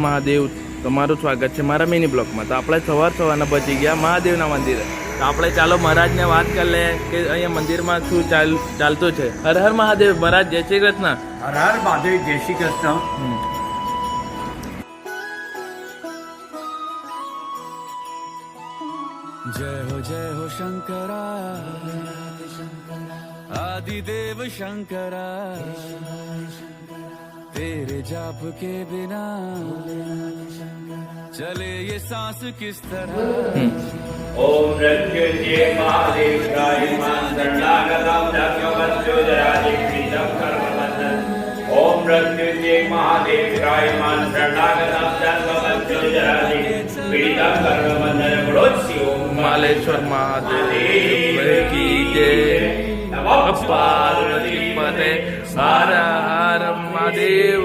મહાદેવ, તમારું સ્વાગત છે મારા મિની બ્લોગમાં। તો આપણે સવારના પહોંચી ગયા મહાદેવના મંદિરે। તો આપણે ચાલો મહારાજને વાત કરી લે કે અહીંયા મંદિરમાં શું ચાલતું છે। હર હર મહાદેવ મહારાજ, જય શ્રી કૃષ્ણ। હર હર મહાદેવ, જય શ્રી કૃષ્ણ। जय हो शंकरा, आदिदेव शंकरा, तेरे जाप के बिना चले ये सांस किस तरह। ओम मृत्युंजय महादेव त्रायमां शरणागतं जगवत्सुजराजिपीतं कर्मबन्धन। ओम मृत्युंजय महादेव त्रायमां शरणागतं जगवत्सुजराजिपीतं कर्मबन्धन। बोलो श्री ओम मालेश्वर महादेव की जय। नमः पार्वती पते, हर हर महादेव।